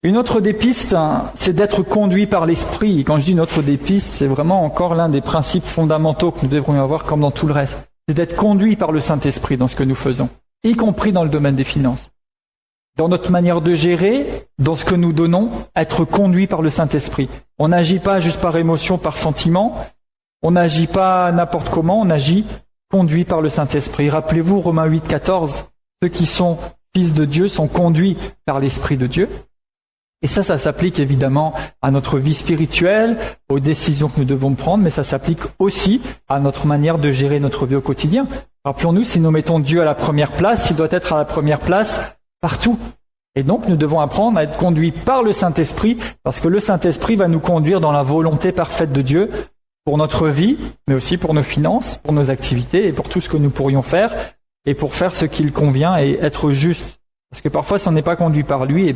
Une autre des pistes, c'est d'être conduit par l'Esprit. Et quand je dis une autre des pistes, c'est vraiment encore l'un des principes fondamentaux que nous devrions avoir comme dans tout le reste. C'est d'être conduit par le Saint-Esprit dans ce que nous faisons, y compris dans le domaine des finances. Dans notre manière de gérer, dans ce que nous donnons, être conduit par le Saint-Esprit. On n'agit pas juste par émotion, par sentiment. On n'agit pas n'importe comment, on agit conduit par le Saint-Esprit. Rappelez-vous Romains 8, 14. Ceux qui sont fils de Dieu sont conduits par l'Esprit de Dieu. Et ça s'applique évidemment à notre vie spirituelle, aux décisions que nous devons prendre, mais ça s'applique aussi à notre manière de gérer notre vie au quotidien. Rappelons-nous, si nous mettons Dieu à la première place, il doit être à la première place partout. Et donc, nous devons apprendre à être conduits par le Saint-Esprit, parce que le Saint-Esprit va nous conduire dans la volonté parfaite de Dieu pour notre vie, mais aussi pour nos finances, pour nos activités et pour tout ce que nous pourrions faire, et pour faire ce qu'il convient et être juste. Parce que parfois, si on n'est pas conduit par lui,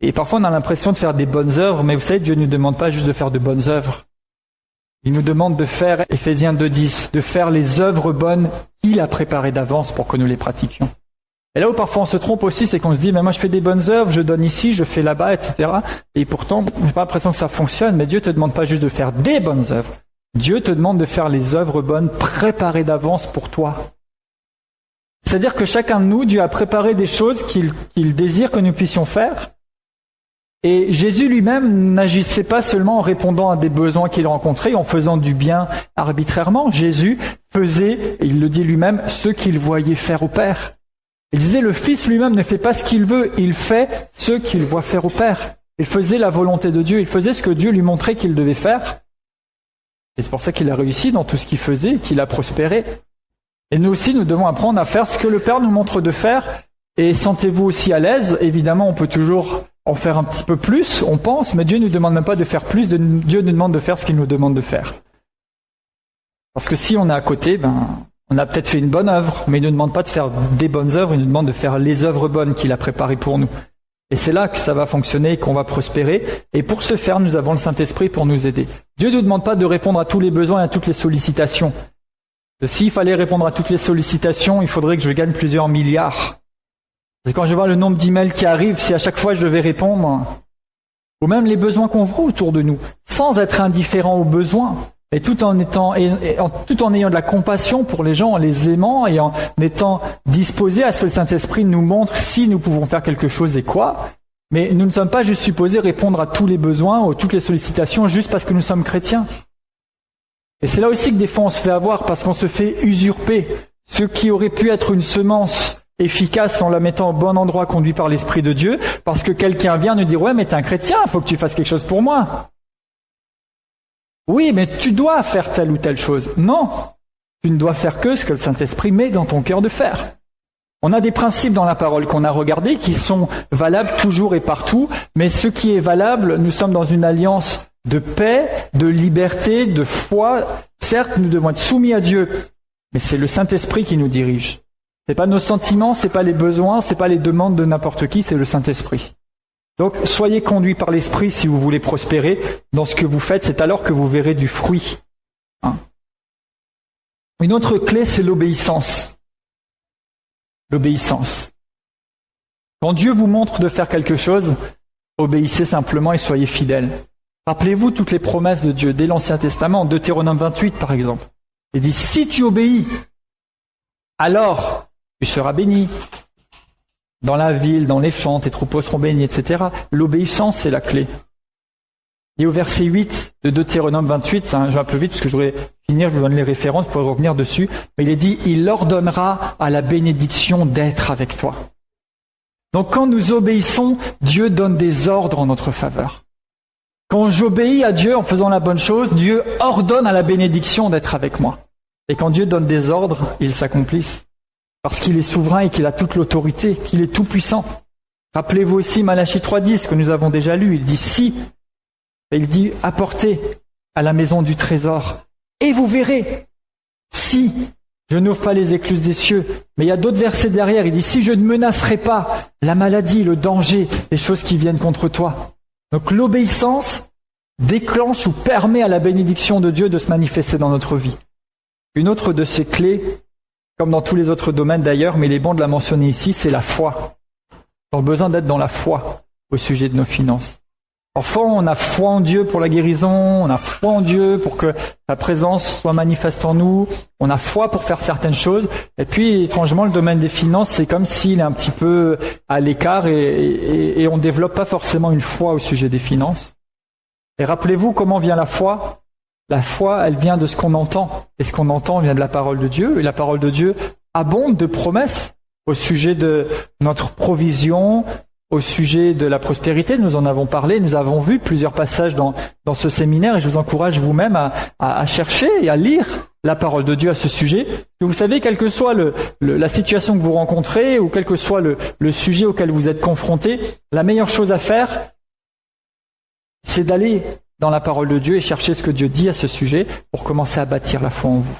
et parfois on a l'impression de faire des bonnes œuvres, mais vous savez, Dieu ne nous demande pas juste de faire de bonnes œuvres. Il nous demande de faire, Éphésiens 2.10, de faire les œuvres bonnes qu'il a préparées d'avance pour que nous les pratiquions. Et là où parfois on se trompe aussi, c'est qu'on se dit, mais moi je fais des bonnes œuvres, je donne ici, je fais là-bas, etc. Et pourtant, j'ai pas l'impression que ça fonctionne, mais Dieu te demande pas juste de faire des bonnes œuvres. Dieu te demande de faire les œuvres bonnes préparées d'avance pour toi. C'est-à-dire que chacun de nous, Dieu a préparé des choses qu'il désire que nous puissions faire. Et Jésus lui-même n'agissait pas seulement en répondant à des besoins qu'il rencontrait, en faisant du bien arbitrairement. Jésus faisait, et il le dit lui-même, ce qu'il voyait faire au Père. Il disait, le Fils lui-même ne fait pas ce qu'il veut, il fait ce qu'il voit faire au Père. Il faisait la volonté de Dieu, il faisait ce que Dieu lui montrait qu'il devait faire. Et c'est pour ça qu'il a réussi dans tout ce qu'il faisait, qu'il a prospéré. Et nous aussi, nous devons apprendre à faire ce que le Père nous montre de faire. Et sentez-vous aussi à l'aise. Évidemment, on peut toujours en faire un petit peu plus, on pense, mais Dieu ne nous demande même pas de faire plus, Dieu nous demande de faire ce qu'il nous demande de faire. Parce que si on est à côté, on a peut-être fait une bonne œuvre, mais il ne nous demande pas de faire des bonnes œuvres, il nous demande de faire les œuvres bonnes qu'il a préparées pour nous. Et c'est là que ça va fonctionner, qu'on va prospérer. Et pour ce faire, nous avons le Saint-Esprit pour nous aider. Dieu ne nous demande pas de répondre à tous les besoins et à toutes les sollicitations. S'il fallait répondre à toutes les sollicitations, il faudrait que je gagne plusieurs milliards. Et quand je vois le nombre d'emails qui arrivent, si à chaque fois je devais répondre, ou même les besoins qu'on voit autour de nous, sans être indifférent aux besoins, et tout en ayant de la compassion pour les gens, en les aimant et en étant disposés à ce que le Saint-Esprit nous montre si nous pouvons faire quelque chose et quoi. Mais nous ne sommes pas juste supposés répondre à tous les besoins ou à toutes les sollicitations juste parce que nous sommes chrétiens. Et c'est là aussi que des fois on se fait avoir parce qu'on se fait usurper. Ce qui aurait pu être une semence efficace en la mettant au bon endroit conduit par l'Esprit de Dieu, parce que quelqu'un vient nous dire « Ouais, mais t'es un chrétien, il faut que tu fasses quelque chose pour moi. » Oui, mais tu dois faire telle ou telle chose. Non, tu ne dois faire que ce que le Saint-Esprit met dans ton cœur de faire. On a des principes dans la parole qu'on a regardés qui sont valables toujours et partout, mais ce qui est valable, nous sommes dans une alliance de paix, de liberté, de foi. Certes, nous devons être soumis à Dieu, mais c'est le Saint-Esprit qui nous dirige. C'est pas nos sentiments, c'est pas les besoins, c'est pas les demandes de n'importe qui, c'est le Saint-Esprit. Donc, soyez conduits par l'Esprit si vous voulez prospérer dans ce que vous faites, c'est alors que vous verrez du fruit. Une autre clé, c'est l'obéissance. L'obéissance. Quand Dieu vous montre de faire quelque chose, obéissez simplement et soyez fidèles. Rappelez-vous toutes les promesses de Dieu dès l'Ancien Testament, Deutéronome 28 par exemple. Il dit, si tu obéis, alors tu seras béni. Dans la ville, dans les champs, tes troupeaux seront bénis, etc. L'obéissance, c'est la clé. Et au verset 8 de Deutéronome 28, je vais un peu vite parce que je voudrais finir, je vous donne les références pour revenir dessus, mais il est dit, il ordonnera à la bénédiction d'être avec toi. Donc quand nous obéissons, Dieu donne des ordres en notre faveur. Quand j'obéis à Dieu en faisant la bonne chose, Dieu ordonne à la bénédiction d'être avec moi. Et quand Dieu donne des ordres, ils s'accomplissent. Parce qu'il est souverain et qu'il a toute l'autorité, qu'il est tout puissant. Rappelez-vous aussi Malachie 3.10 que nous avons déjà lu. Il dit si, et il dit apportez à la maison du trésor et vous verrez si je n'ouvre pas les écluses des cieux. Mais il y a d'autres versets derrière. Il dit si je ne menacerai pas la maladie, le danger, les choses qui viennent contre toi. Donc l'obéissance déclenche ou permet à la bénédiction de Dieu de se manifester dans notre vie. Une autre de ces clés, comme dans tous les autres domaines d'ailleurs, mais il est bon de la mentionner ici, c'est la foi. Ils ont besoin d'être dans la foi au sujet de nos finances. Parfois, on a foi en Dieu pour la guérison, on a foi en Dieu pour que sa présence soit manifeste en nous, on a foi pour faire certaines choses, et puis étrangement, le domaine des finances, c'est comme s'il est un petit peu à l'écart et on ne développe pas forcément une foi au sujet des finances. Et rappelez-vous comment vient la foi. La foi, elle vient de ce qu'on entend, et ce qu'on entend vient de la parole de Dieu, et la parole de Dieu abonde de promesses au sujet de notre provision, au sujet de la prospérité. Nous en avons parlé, nous avons vu plusieurs passages dans ce séminaire et je vous encourage vous-même à chercher et à lire la parole de Dieu à ce sujet. Que vous savez, quelle que soit la situation que vous rencontrez ou quel que soit le sujet auquel vous êtes confronté, la meilleure chose à faire, c'est d'aller dans la parole de Dieu et chercher ce que Dieu dit à ce sujet pour commencer à bâtir la foi en vous.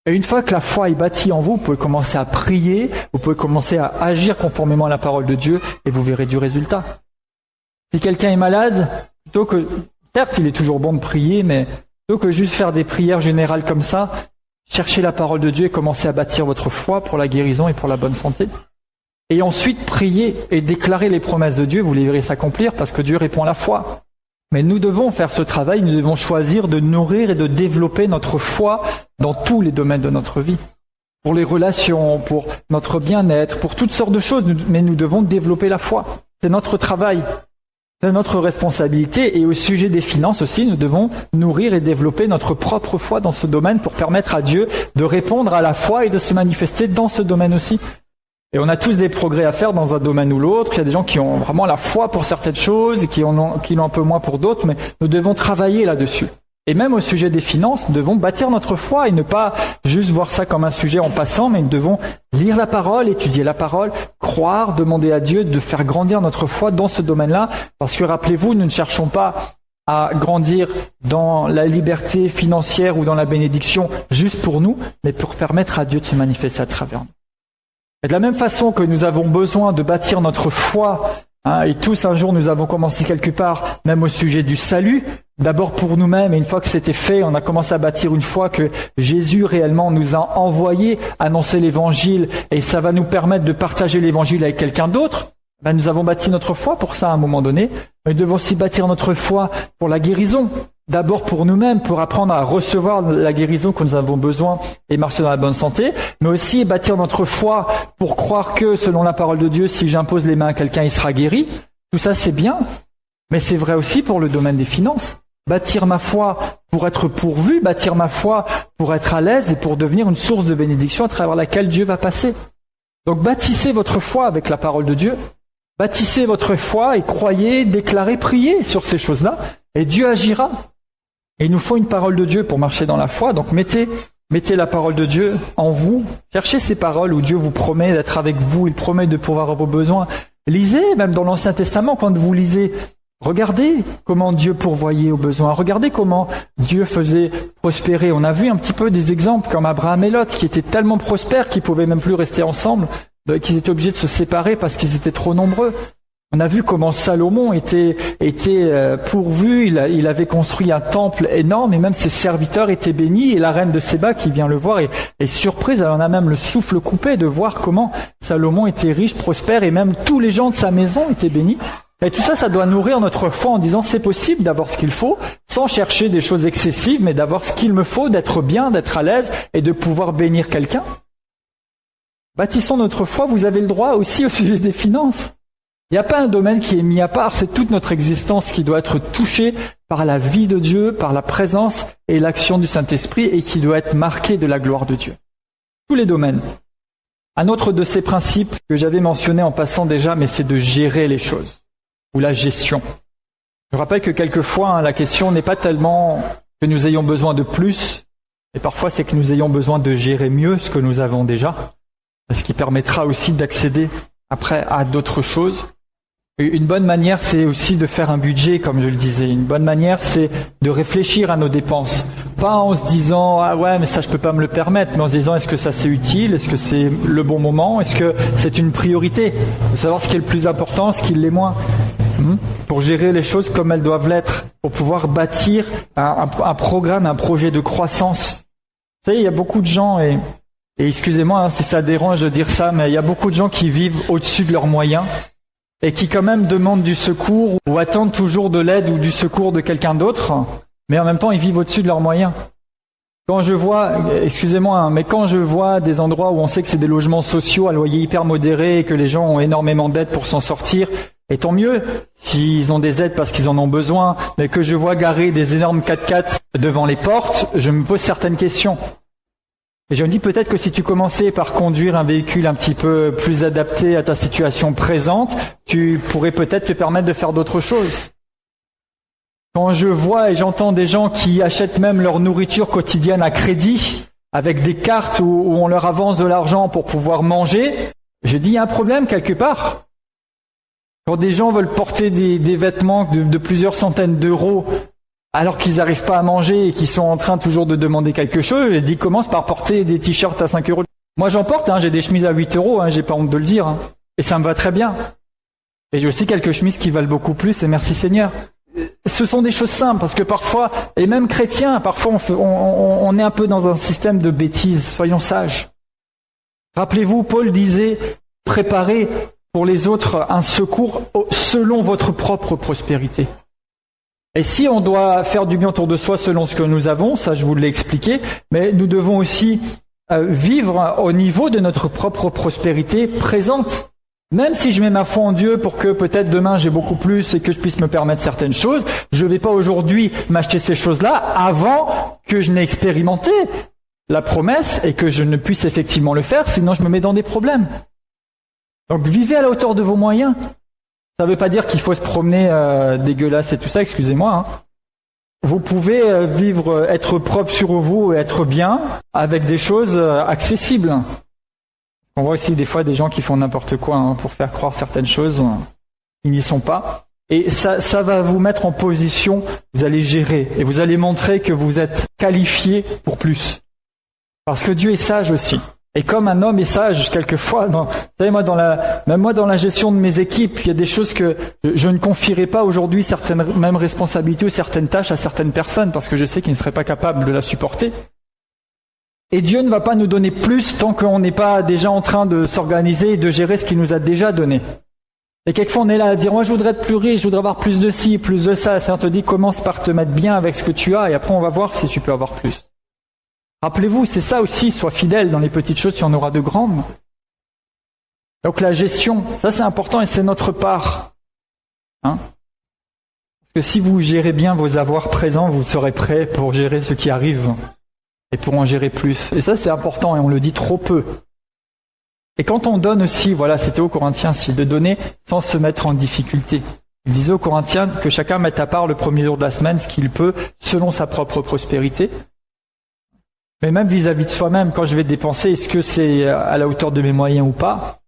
Et une fois que la foi est bâtie en vous, vous pouvez commencer à prier, vous pouvez commencer à agir conformément à la parole de Dieu et vous verrez du résultat. Si quelqu'un est malade, plutôt que, certes il est toujours bon de prier, mais plutôt que juste faire des prières générales comme ça, cherchez la parole de Dieu et commencez à bâtir votre foi pour la guérison et pour la bonne santé. Et ensuite priez et déclarez les promesses de Dieu, vous les verrez s'accomplir parce que Dieu répond à la foi. Mais nous devons faire ce travail, nous devons choisir de nourrir et de développer notre foi dans tous les domaines de notre vie. Pour les relations, pour notre bien-être, pour toutes sortes de choses, mais nous devons développer la foi. C'est notre travail, c'est notre responsabilité. Et au sujet des finances aussi, nous devons nourrir et développer notre propre foi dans ce domaine pour permettre à Dieu de répondre à la foi et de se manifester dans ce domaine aussi. Et on a tous des progrès à faire dans un domaine ou l'autre. Il y a des gens qui ont vraiment la foi pour certaines choses et qui l'ont un peu moins pour d'autres, mais nous devons travailler là-dessus. Et même au sujet des finances, nous devons bâtir notre foi et ne pas juste voir ça comme un sujet en passant, mais nous devons lire la parole, étudier la parole, croire, demander à Dieu de faire grandir notre foi dans ce domaine-là. Parce que rappelez-vous, nous ne cherchons pas à grandir dans la liberté financière ou dans la bénédiction juste pour nous, mais pour permettre à Dieu de se manifester à travers nous. Et de la même façon que nous avons besoin de bâtir notre foi, et tous un jour nous avons commencé quelque part, même au sujet du salut, d'abord pour nous-mêmes, et une fois que c'était fait, on a commencé à bâtir une foi que Jésus réellement nous a envoyé annoncer l'évangile, et ça va nous permettre de partager l'évangile avec quelqu'un d'autre. Nous avons bâti notre foi pour ça à un moment donné, mais nous devons aussi bâtir notre foi pour la guérison. D'abord pour nous-mêmes, pour apprendre à recevoir la guérison que nous avons besoin et marcher dans la bonne santé, mais aussi bâtir notre foi pour croire que, selon la parole de Dieu, si j'impose les mains à quelqu'un, il sera guéri. Tout ça, c'est bien, mais c'est vrai aussi pour le domaine des finances. Bâtir ma foi pour être pourvu, bâtir ma foi pour être à l'aise et pour devenir une source de bénédiction à travers laquelle Dieu va passer. Donc bâtissez votre foi avec la parole de Dieu, bâtissez votre foi et croyez, déclarez, priez sur ces choses-là, et Dieu agira. Et il nous faut une parole de Dieu pour marcher dans la foi. Donc mettez la parole de Dieu en vous. Cherchez ces paroles où Dieu vous promet d'être avec vous. Il promet de pourvoir à vos besoins. Lisez, même dans l'Ancien Testament, quand vous lisez, regardez comment Dieu pourvoyait aux besoins. Regardez comment Dieu faisait prospérer. On a vu un petit peu des exemples comme Abraham et Lot, qui étaient tellement prospères qu'ils pouvaient même plus rester ensemble, qu'ils étaient obligés de se séparer parce qu'ils étaient trop nombreux. On a vu comment Salomon était pourvu, il avait construit un temple énorme et même ses serviteurs étaient bénis et la reine de Séba qui vient le voir est surprise, elle en a même le souffle coupé de voir comment Salomon était riche, prospère et même tous les gens de sa maison étaient bénis. Et tout ça, ça doit nourrir notre foi en disant c'est possible d'avoir ce qu'il faut sans chercher des choses excessives mais d'avoir ce qu'il me faut, d'être bien, d'être à l'aise et de pouvoir bénir quelqu'un. Bâtissons notre foi, vous avez le droit aussi au sujet des finances. Il n'y a pas un domaine qui est mis à part, c'est toute notre existence qui doit être touchée par la vie de Dieu, par la présence et l'action du Saint-Esprit et qui doit être marquée de la gloire de Dieu. Tous les domaines. Un autre de ces principes que j'avais mentionné en passant déjà, mais c'est de gérer les choses, ou la gestion. Je rappelle que quelquefois, la question n'est pas tellement que nous ayons besoin de plus, et parfois c'est que nous ayons besoin de gérer mieux ce que nous avons déjà, ce qui permettra aussi d'accéder après à d'autres choses. Une bonne manière, c'est aussi de faire un budget, comme je le disais. Une bonne manière, c'est de réfléchir à nos dépenses. Pas en se disant « Ah ouais, mais ça, je peux pas me le permettre », mais en se disant « Est-ce que ça, c'est utile ? Est-ce que c'est le bon moment ? Est-ce que c'est une priorité ?» De savoir ce qui est le plus important, ce qui l'est moins. Pour gérer les choses comme elles doivent l'être. Pour pouvoir bâtir un programme, un projet de croissance. Vous savez, il y a beaucoup de gens, et Et excusez-moi si ça dérange de dire ça, mais il y a beaucoup de gens qui vivent au-dessus de leurs moyens et qui quand même demandent du secours ou attendent toujours de l'aide ou du secours de quelqu'un d'autre, mais en même temps ils vivent au-dessus de leurs moyens. Quand je vois, excusez-moi, mais quand je vois des endroits où on sait que c'est des logements sociaux à loyer hyper modéré et que les gens ont énormément d'aides pour s'en sortir, et tant mieux s'ils ont des aides parce qu'ils en ont besoin, mais que je vois garer des énormes 4x4 devant les portes, je me pose certaines questions. Et je me dis peut-être que si tu commençais par conduire un véhicule un petit peu plus adapté à ta situation présente, tu pourrais peut-être te permettre de faire d'autres choses. Quand je vois et j'entends des gens qui achètent même leur nourriture quotidienne à crédit, avec des cartes où on leur avance de l'argent pour pouvoir manger, je dis il y a un problème quelque part. Quand des gens veulent porter des vêtements de plusieurs centaines d'euros, alors qu'ils n'arrivent pas à manger et qu'ils sont en train toujours de demander quelque chose, je dis commence par porter des t-shirts à 5 euros. Moi j'en porte, j'ai des chemises à 8 euros, j'ai pas honte de le dire, et ça me va très bien. Et j'ai aussi quelques chemises qui valent beaucoup plus, et merci Seigneur. Ce sont des choses simples, parce que parfois, et même chrétiens, parfois on est un peu dans un système de bêtises, soyons sages. Rappelez-vous, Paul disait, préparez pour les autres un secours selon votre propre prospérité. Et si on doit faire du bien autour de soi selon ce que nous avons, ça je vous l'ai expliqué, mais nous devons aussi vivre au niveau de notre propre prospérité présente. Même si je mets ma foi en Dieu pour que peut-être demain j'ai beaucoup plus et que je puisse me permettre certaines choses, je ne vais pas aujourd'hui m'acheter ces choses-là avant que je n'ai expérimenté la promesse et que je ne puisse effectivement le faire, sinon je me mets dans des problèmes. Donc vivez à la hauteur de vos moyens. Ça ne veut pas dire qu'il faut se promener dégueulasse et tout ça, excusez-moi. Vous pouvez vivre, être propre sur vous et être bien avec des choses accessibles. On voit aussi des fois des gens qui font n'importe quoi pour faire croire certaines choses. Ils n'y sont pas. Et ça va vous mettre en position, vous allez gérer et vous allez montrer que vous êtes qualifié pour plus. Parce que Dieu est sage aussi. Et comme un homme est sage, quelquefois, vous savez, même moi dans la gestion de mes équipes, il y a des choses que je ne confierai pas aujourd'hui, certaines mêmes responsabilités ou certaines tâches à certaines personnes, parce que je sais qu'ils ne seraient pas capables de la supporter. Et Dieu ne va pas nous donner plus tant qu'on n'est pas déjà en train de s'organiser et de gérer ce qu'il nous a déjà donné. Et quelquefois on est là à dire, moi je voudrais être plus riche, je voudrais avoir plus de ci, plus de ça. Ça te dit, commence par te mettre bien avec ce que tu as et après on va voir si tu peux avoir plus. Rappelez-vous, c'est ça aussi, sois fidèle dans les petites choses, tu en auras de grandes. Donc la gestion, ça c'est important et c'est notre part. Parce que si vous gérez bien vos avoirs présents, vous serez prêt pour gérer ce qui arrive et pour en gérer plus. Et ça c'est important et on le dit trop peu. Et quand on donne aussi, voilà, c'était aux Corinthiens, c'est de donner sans se mettre en difficulté. Il disait aux Corinthiens que chacun mette à part le premier jour de la semaine ce qu'il peut selon sa propre prospérité. Mais même vis-à-vis de soi-même, quand je vais dépenser, est-ce que c'est à la hauteur de mes moyens ou pas?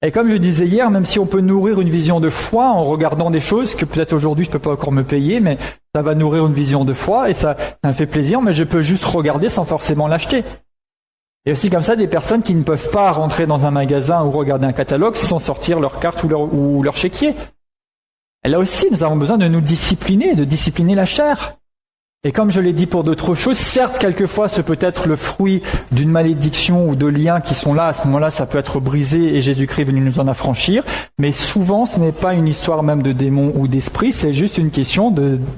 Et comme je disais hier, même si on peut nourrir une vision de foi en regardant des choses que peut-être aujourd'hui je peux pas encore me payer, mais ça va nourrir une vision de foi et ça me fait plaisir, mais je peux juste regarder sans forcément l'acheter. Et aussi comme ça, des personnes qui ne peuvent pas rentrer dans un magasin ou regarder un catalogue sans sortir leur carte ou leur chéquier. Et là aussi, nous avons besoin de nous discipliner, de discipliner la chair. Et comme je l'ai dit pour d'autres choses, certes, quelquefois, ce peut être le fruit d'une malédiction ou de liens qui sont là. À ce moment-là, ça peut être brisé et Jésus-Christ est venu nous en affranchir. Mais souvent, ce n'est pas une histoire même de démons ou d'esprit, c'est juste une question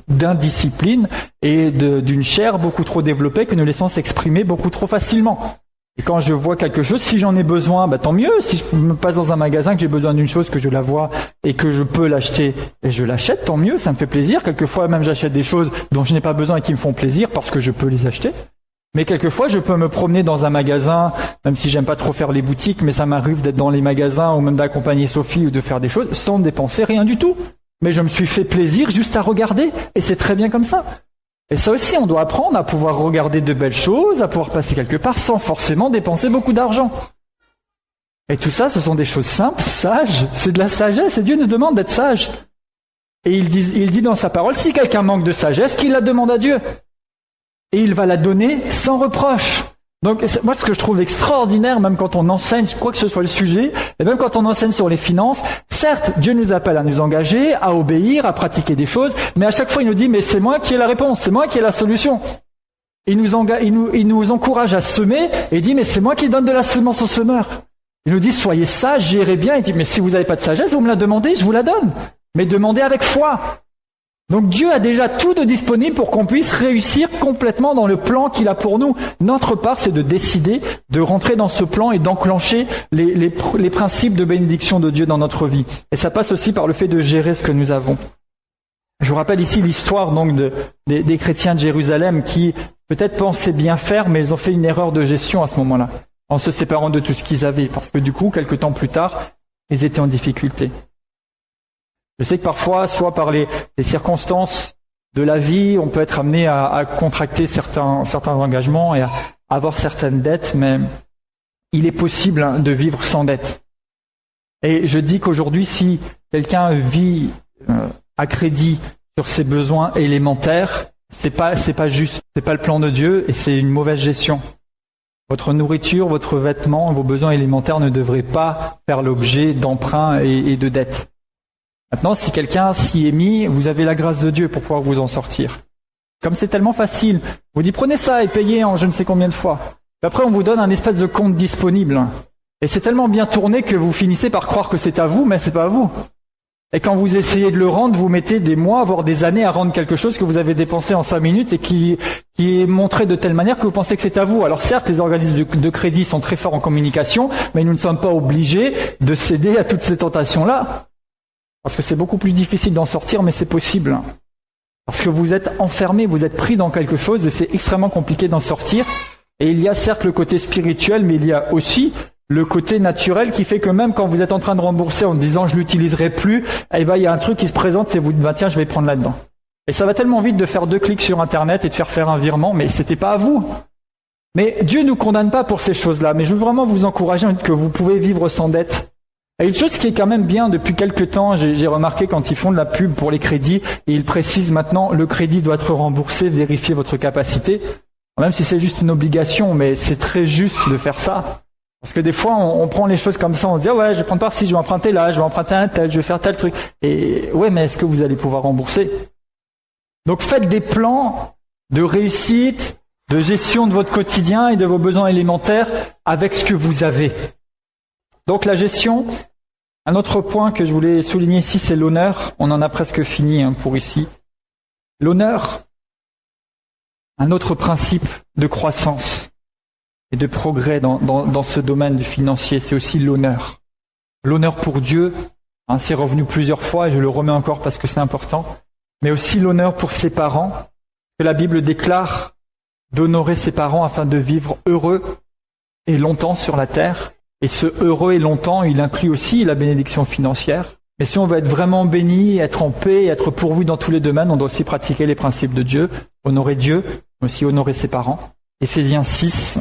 d'indiscipline et d'une chair beaucoup trop développée que nous laissons s'exprimer beaucoup trop facilement. Et quand je vois quelque chose, si j'en ai besoin, tant mieux. Si je me passe dans un magasin, que j'ai besoin d'une chose, que je la vois et que je peux l'acheter, et je l'achète, tant mieux, ça me fait plaisir. Quelquefois même j'achète des choses dont je n'ai pas besoin et qui me font plaisir parce que je peux les acheter. Mais quelquefois je peux me promener dans un magasin, même si j'aime pas trop faire les boutiques, mais ça m'arrive d'être dans les magasins ou même d'accompagner Sophie ou de faire des choses sans dépenser rien du tout. Mais je me suis fait plaisir juste à regarder et c'est très bien comme ça. Et ça aussi, on doit apprendre à pouvoir regarder de belles choses, à pouvoir passer quelque part sans forcément dépenser beaucoup d'argent. Et tout ça, ce sont des choses simples, sages, c'est de la sagesse, et Dieu nous demande d'être sage. Et il dit dans sa parole, si quelqu'un manque de sagesse, qu'il la demande à Dieu. Et il va la donner sans reproche. Donc moi, ce que je trouve extraordinaire, même quand on enseigne, quoi que ce soit le sujet, et même quand on enseigne sur les finances, certes, Dieu nous appelle à nous engager, à obéir, à pratiquer des choses, mais à chaque fois il nous dit, mais c'est moi qui ai la réponse, c'est moi qui ai la solution. Il nous encourage à semer et il dit, mais c'est moi qui donne de la semence au semeur. Il nous dit, soyez sages, gérez bien. Il dit, mais si vous n'avez pas de sagesse, vous me la demandez, je vous la donne. Mais demandez avec foi. Donc Dieu a déjà tout de disponible pour qu'on puisse réussir complètement dans le plan qu'il a pour nous. Notre part, c'est de décider de rentrer dans ce plan et d'enclencher les principes de bénédiction de Dieu dans notre vie. Et ça passe aussi par le fait de gérer ce que nous avons. Je vous rappelle ici l'histoire donc des chrétiens de Jérusalem qui peut-être pensaient bien faire, mais ils ont fait une erreur de gestion à ce moment-là, en se séparant de tout ce qu'ils avaient, parce que du coup, quelque temps plus tard, ils étaient en difficulté. Je sais que parfois, soit par les circonstances de la vie, on peut être amené à contracter certains engagements et à avoir certaines dettes, mais il est possible de vivre sans dette. Et je dis qu'aujourd'hui, si quelqu'un vit à crédit sur ses besoins élémentaires, c'est pas juste, c'est pas le plan de Dieu et c'est une mauvaise gestion. Votre nourriture, votre vêtement, vos besoins élémentaires ne devraient pas faire l'objet d'emprunts et de dettes. Maintenant, si quelqu'un s'y est mis, vous avez la grâce de Dieu pour pouvoir vous en sortir. Comme c'est tellement facile, vous dites prenez ça et payez en je ne sais combien de fois. Puis après, on vous donne un espèce de compte disponible. Et c'est tellement bien tourné que vous finissez par croire que c'est à vous, mais c'est pas à vous. Et quand vous essayez de le rendre, vous mettez des mois, voire des années à rendre quelque chose que vous avez dépensé en 5 minutes et qui est montré de telle manière que vous pensez que c'est à vous. Alors certes, les organismes de crédit sont très forts en communication, mais nous ne sommes pas obligés de céder à toutes ces tentations-là. Parce que c'est beaucoup plus difficile d'en sortir, mais c'est possible. Parce que vous êtes enfermé, vous êtes pris dans quelque chose et c'est extrêmement compliqué d'en sortir. Et il y a certes le côté spirituel, mais il y a aussi le côté naturel qui fait que même quand vous êtes en train de rembourser en disant je l'utiliserai plus, eh ben il y a un truc qui se présente et vous dites tiens, je vais prendre là-dedans. Et ça va tellement vite de faire 2 clics sur Internet et de faire un virement, mais c'était pas à vous. Mais Dieu nous condamne pas pour ces choses-là. Mais je veux vraiment vous encourager que vous pouvez vivre sans dette. Et une chose qui est quand même bien depuis quelques temps, j'ai remarqué quand ils font de la pub pour les crédits, et ils précisent maintenant le crédit doit être remboursé, vérifiez votre capacité. Même si c'est juste une obligation, mais c'est très juste de faire ça. Parce que des fois, on prend les choses comme ça, on se dit, ouais, je vais prendre par-ci, je vais emprunter là, je vais emprunter un tel, je vais faire tel truc. Et ouais, mais est-ce que vous allez pouvoir rembourser? Donc faites des plans de réussite, de gestion de votre quotidien et de vos besoins élémentaires avec ce que vous avez. Donc la gestion, un autre point que je voulais souligner ici, c'est l'honneur. On en a presque fini pour ici. L'honneur, un autre principe de croissance et de progrès dans ce domaine du financier, c'est aussi l'honneur. L'honneur pour Dieu, c'est revenu plusieurs fois et je le remets encore parce que c'est important, mais aussi l'honneur pour ses parents, que la Bible déclare d'honorer ses parents afin de vivre heureux et longtemps sur la terre. Et ce heureux et longtemps, il inclut aussi la bénédiction financière. Mais si on veut être vraiment béni, être en paix, être pourvu dans tous les domaines, on doit aussi pratiquer les principes de Dieu, honorer Dieu, mais aussi honorer ses parents. Éphésiens 6,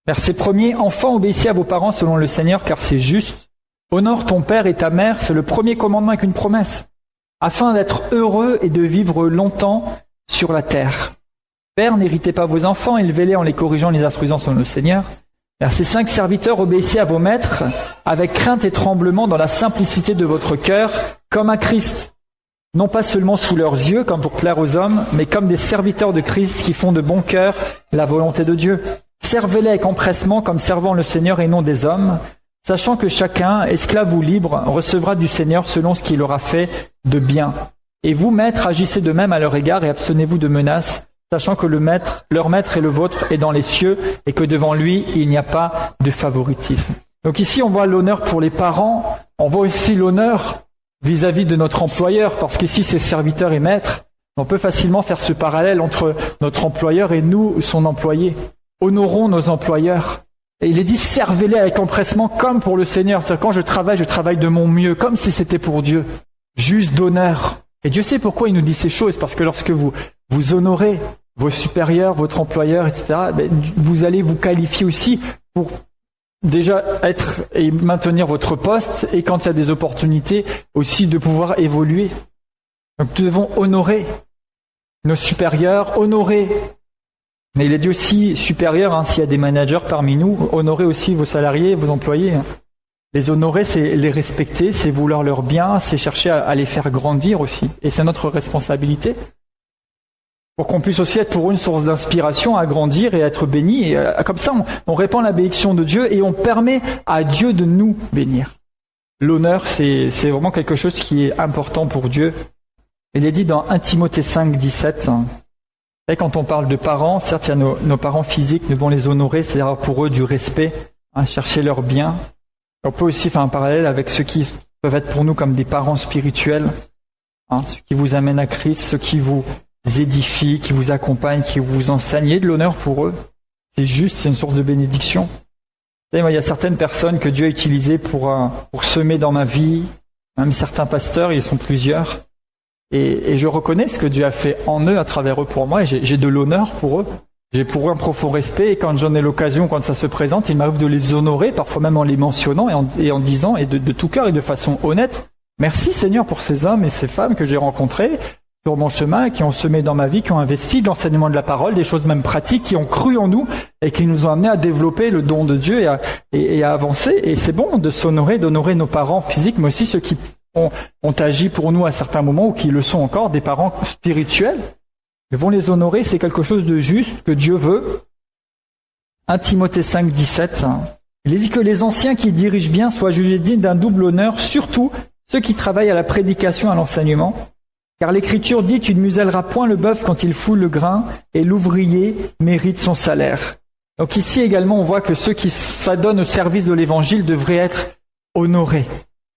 verset 1er, enfants, obéissez à vos parents selon le Seigneur, car c'est juste. Honore ton père et ta mère, c'est le premier commandement avec une promesse, afin d'être heureux et de vivre longtemps sur la terre. Père, n'héritez pas vos enfants, élevez-les en les corrigeant, les instruisant selon le Seigneur. Verset 5, serviteurs, obéissez à vos maîtres avec crainte et tremblement dans la simplicité de votre cœur, comme à Christ. Non pas seulement sous leurs yeux, comme pour plaire aux hommes, mais comme des serviteurs de Christ qui font de bon cœur la volonté de Dieu. Servez-les avec empressement comme servant le Seigneur et non des hommes, sachant que chacun, esclave ou libre, recevra du Seigneur selon ce qu'il aura fait de bien. Et vous, maîtres, agissez de même à leur égard et abstenez-vous de menaces, sachant que leur maître et le vôtre est dans les cieux et que devant lui, il n'y a pas de favoritisme. Donc ici, on voit l'honneur pour les parents, on voit aussi l'honneur vis-à-vis de notre employeur, parce qu'ici, c'est serviteur et maître. On peut facilement faire ce parallèle entre notre employeur et nous, son employé. Honorons nos employeurs. Et il est dit, servez-les avec empressement comme pour le Seigneur. C'est-à-dire, quand je travaille de mon mieux, comme si c'était pour Dieu. Juste d'honneur. Et Dieu sait pourquoi il nous dit ces choses, parce que lorsque vous honorez vos supérieurs, votre employeur, etc., vous allez vous qualifier aussi pour déjà être et maintenir votre poste, et quand il y a des opportunités, aussi de pouvoir évoluer. Donc nous devons honorer nos supérieurs, honorer, mais il est dit aussi supérieur, s'il y a des managers parmi nous, honorer aussi vos salariés, vos employés. Les honorer, c'est les respecter, c'est vouloir leur bien, c'est chercher à les faire grandir aussi, et c'est notre responsabilité. pour qu'on puisse aussi être pour eux une source d'inspiration, à grandir et à être bénis. Et comme ça, on répand la bénédiction de Dieu et on permet à Dieu de nous bénir. L'honneur, c'est vraiment quelque chose qui est important pour Dieu. Il est dit dans 1 Timothée 5, 17, et quand on parle de parents, certes, il y a nos parents physiques, nous devons les honorer, c'est-à-dire pour eux du respect, chercher leur bien. On peut aussi faire un parallèle avec ceux qui peuvent être pour nous comme des parents spirituels, ceux qui vous amènent à Christ, ceux qui vous édifient, qui vous accompagnent, qui vous enseignent. Il y a de l'honneur pour eux. C'est juste, c'est une source de bénédiction. Vous savez, moi, il y a certaines personnes que Dieu a utilisées pour semer dans ma vie, même certains pasteurs, ils sont plusieurs. Et je reconnais ce que Dieu a fait en eux, à travers eux pour moi, et j'ai de l'honneur pour eux. J'ai pour eux un profond respect, et quand j'en ai l'occasion, quand ça se présente, il m'arrive de les honorer, parfois même en les mentionnant et en disant, et de tout cœur et de façon honnête, merci Seigneur pour ces hommes et ces femmes que j'ai rencontrés sur mon chemin, qui ont semé dans ma vie, qui ont investi de l'enseignement de la parole, des choses même pratiques, qui ont cru en nous et qui nous ont amenés à développer le don de Dieu et à avancer. Et c'est bon de s'honorer, d'honorer nos parents physiques, mais aussi ceux qui ont agi pour nous à certains moments ou qui le sont encore, des parents spirituels. Ils vont les honorer, c'est quelque chose de juste que Dieu veut. 1 Timothée 5, 17, il est dit que les anciens qui dirigent bien soient jugés dignes d'un double honneur, surtout ceux qui travaillent à la prédication, à l'enseignement. Car l'Écriture dit « Tu ne muselleras point le bœuf quand il foule le grain, et l'ouvrier mérite son salaire. » Donc ici également, on voit que ceux qui s'adonnent au service de l'Évangile devraient être honorés.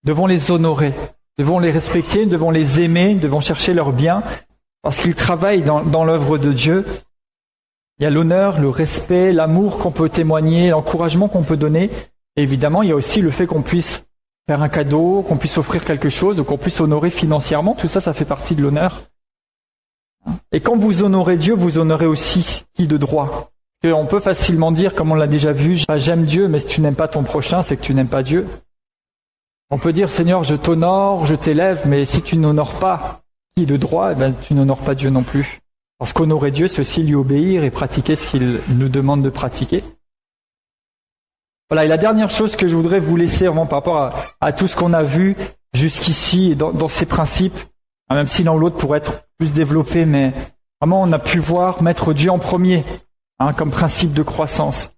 Devons les honorer, devons les respecter, devons les aimer, devons chercher leur bien, parce qu'ils travaillent dans l'œuvre de Dieu. Il y a l'honneur, le respect, l'amour qu'on peut témoigner, l'encouragement qu'on peut donner. Et évidemment, il y a aussi le fait qu'on puisse faire un cadeau, qu'on puisse offrir quelque chose, ou qu'on puisse honorer financièrement. Tout ça, ça fait partie de l'honneur. Et quand vous honorez Dieu, vous honorez aussi qui de droit. On peut facilement dire, comme on l'a déjà vu, j'aime Dieu, mais si tu n'aimes pas ton prochain, c'est que tu n'aimes pas Dieu. On peut dire, Seigneur, je t'honore, je t'élève, mais si tu n'honores pas qui de droit, tu n'honores pas Dieu non plus. Parce qu'honorer Dieu, c'est aussi lui obéir et pratiquer ce qu'il nous demande de pratiquer. Voilà, et la dernière chose que je voudrais vous laisser vraiment par rapport à tout ce qu'on a vu jusqu'ici et dans ces principes, même si l'un ou l'autre pourrait être plus développé, mais vraiment on a pu voir mettre Dieu en premier, comme principe de croissance.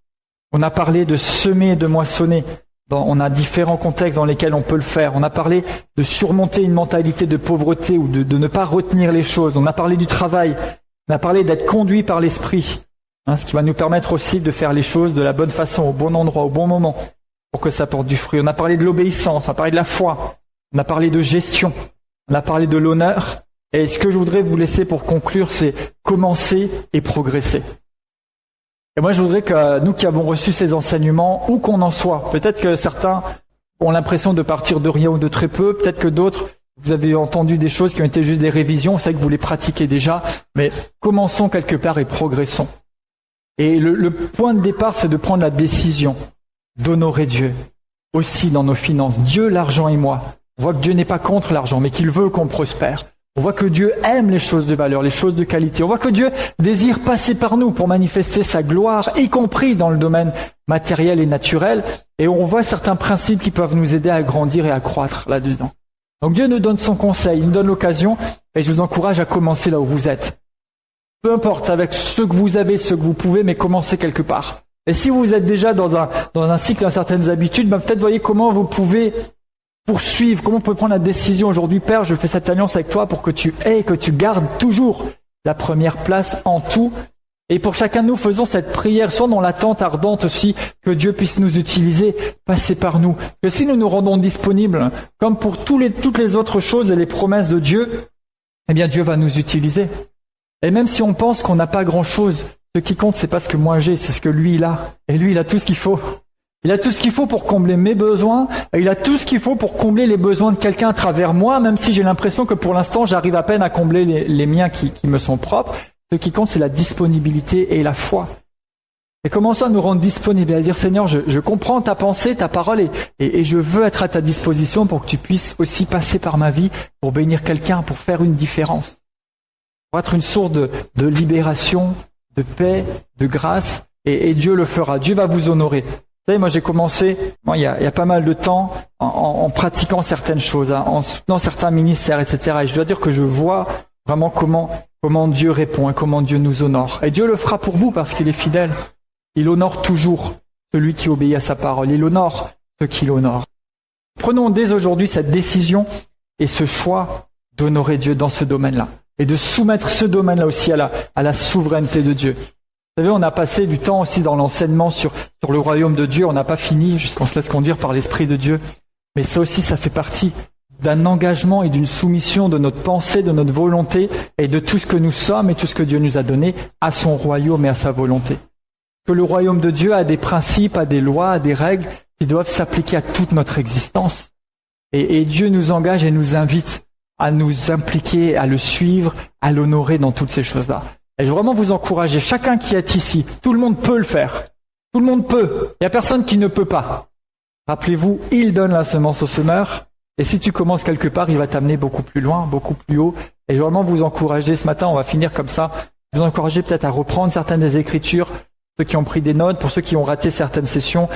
On a parlé de semer et de moissonner. On a différents contextes dans lesquels on peut le faire. On a parlé de surmonter une mentalité de pauvreté ou de ne pas retenir les choses. On a parlé du travail. On a parlé d'être conduit par l'esprit. Ce qui va nous permettre aussi de faire les choses de la bonne façon, au bon endroit, au bon moment, pour que ça porte du fruit. On a parlé de l'obéissance, on a parlé de la foi, on a parlé de gestion, on a parlé de l'honneur. Et ce que je voudrais vous laisser pour conclure, c'est commencer et progresser. Et moi, je voudrais que nous qui avons reçu ces enseignements, où qu'on en soit, peut-être que certains ont l'impression de partir de rien ou de très peu, peut-être que d'autres, vous avez entendu des choses qui ont été juste des révisions, vous savez que vous les pratiquez déjà, mais commençons quelque part et progressons. Et le point de départ, c'est de prendre la décision d'honorer Dieu, aussi dans nos finances. Dieu, l'argent et moi. On voit que Dieu n'est pas contre l'argent, mais qu'il veut qu'on prospère. On voit que Dieu aime les choses de valeur, les choses de qualité. On voit que Dieu désire passer par nous pour manifester sa gloire, y compris dans le domaine matériel et naturel. Et on voit certains principes qui peuvent nous aider à grandir et à croître là-dedans. Donc Dieu nous donne son conseil, il nous donne l'occasion, et je vous encourage à commencer là où vous êtes. Peu importe, avec ce que vous avez, ce que vous pouvez, mais commencez quelque part. Et si vous êtes déjà dans un cycle, dans certaines habitudes, peut-être voyez comment vous pouvez poursuivre, comment vous pouvez prendre la décision aujourd'hui. Père, je fais cette alliance avec toi pour que tu aies, que tu gardes toujours la première place en tout. Et pour chacun de nous, faisons cette prière, soit dans l'attente ardente aussi, que Dieu puisse nous utiliser, passer par nous. Que si nous nous rendons disponibles, comme pour toutes les autres choses et les promesses de Dieu, eh bien Dieu va nous utiliser. Et même si on pense qu'on n'a pas grand-chose, ce qui compte, c'est pas ce que moi j'ai, c'est ce que lui, il a. Et lui, il a tout ce qu'il faut. Il a tout ce qu'il faut pour combler mes besoins, et il a tout ce qu'il faut pour combler les besoins de quelqu'un à travers moi, même si j'ai l'impression que pour l'instant, j'arrive à peine à combler les miens qui me sont propres. Ce qui compte, c'est la disponibilité et la foi. Et commençons à nous rendre disponibles, à dire Seigneur, je comprends ta pensée, ta parole, et je veux être à ta disposition pour que tu puisses aussi passer par ma vie, pour bénir quelqu'un, pour faire une différence. Pour être une source de libération, de paix, de grâce, et Dieu le fera. Dieu va vous honorer. Vous savez, moi j'ai commencé, il y a pas mal de temps, en pratiquant certaines choses, en soutenant certains ministères, etc. Et je dois dire que je vois vraiment comment comment Dieu répond et comment Dieu nous honore. Et Dieu le fera pour vous parce qu'il est fidèle. Il honore toujours celui qui obéit à sa parole. Il honore ceux qui l'honorent. Prenons dès aujourd'hui cette décision et ce choix d'honorer Dieu dans ce domaine-là. Et de soumettre ce domaine-là aussi à la souveraineté de Dieu. Vous savez, on a passé du temps aussi dans l'enseignement sur le royaume de Dieu. On n'a pas fini jusqu'on se laisse conduire par l'Esprit de Dieu. Mais ça aussi, ça fait partie d'un engagement et d'une soumission de notre pensée, de notre volonté et de tout ce que nous sommes et tout ce que Dieu nous a donné à son royaume et à sa volonté. Que le royaume de Dieu a des principes, a des lois, a des règles qui doivent s'appliquer à toute notre existence. Et Dieu nous engage et nous invite à nous impliquer, à le suivre, à l'honorer dans toutes ces choses-là. Et je veux vraiment vous encourager, chacun qui est ici, tout le monde peut le faire. Tout le monde peut. Il n'y a personne qui ne peut pas. Rappelez-vous, il donne la semence au semeur. Et si tu commences quelque part, il va t'amener beaucoup plus loin, beaucoup plus haut. Et je veux vraiment vous encourager, ce matin, on va finir comme ça, vous encourager peut-être à reprendre certaines des Écritures, ceux qui ont pris des notes, pour ceux qui ont raté certaines sessions,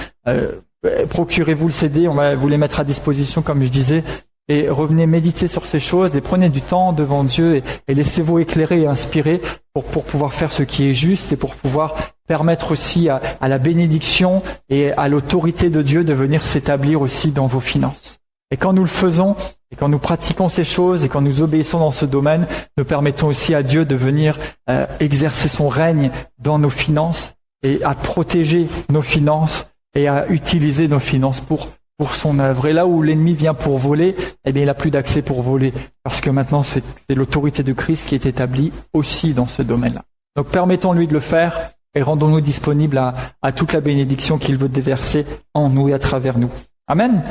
procurez-vous le CD, on va vous les mettre à disposition, comme je disais. Et revenez méditer sur ces choses et prenez du temps devant Dieu et laissez-vous éclairer et inspirer pour pouvoir faire ce qui est juste et pour pouvoir permettre aussi à la bénédiction et à l'autorité de Dieu de venir s'établir aussi dans vos finances. Et quand nous le faisons, et quand nous pratiquons ces choses et quand nous obéissons dans ce domaine, nous permettons aussi à Dieu de venir exercer son règne dans nos finances et à protéger nos finances et à utiliser nos finances pour son œuvre. Et là où l'ennemi vient pour voler, eh bien, il n'a plus d'accès pour voler. Parce que maintenant, c'est l'autorité de Christ qui est établie aussi dans ce domaine-là. Donc, permettons-lui de le faire et rendons-nous disponibles à toute la bénédiction qu'il veut déverser en nous et à travers nous. Amen.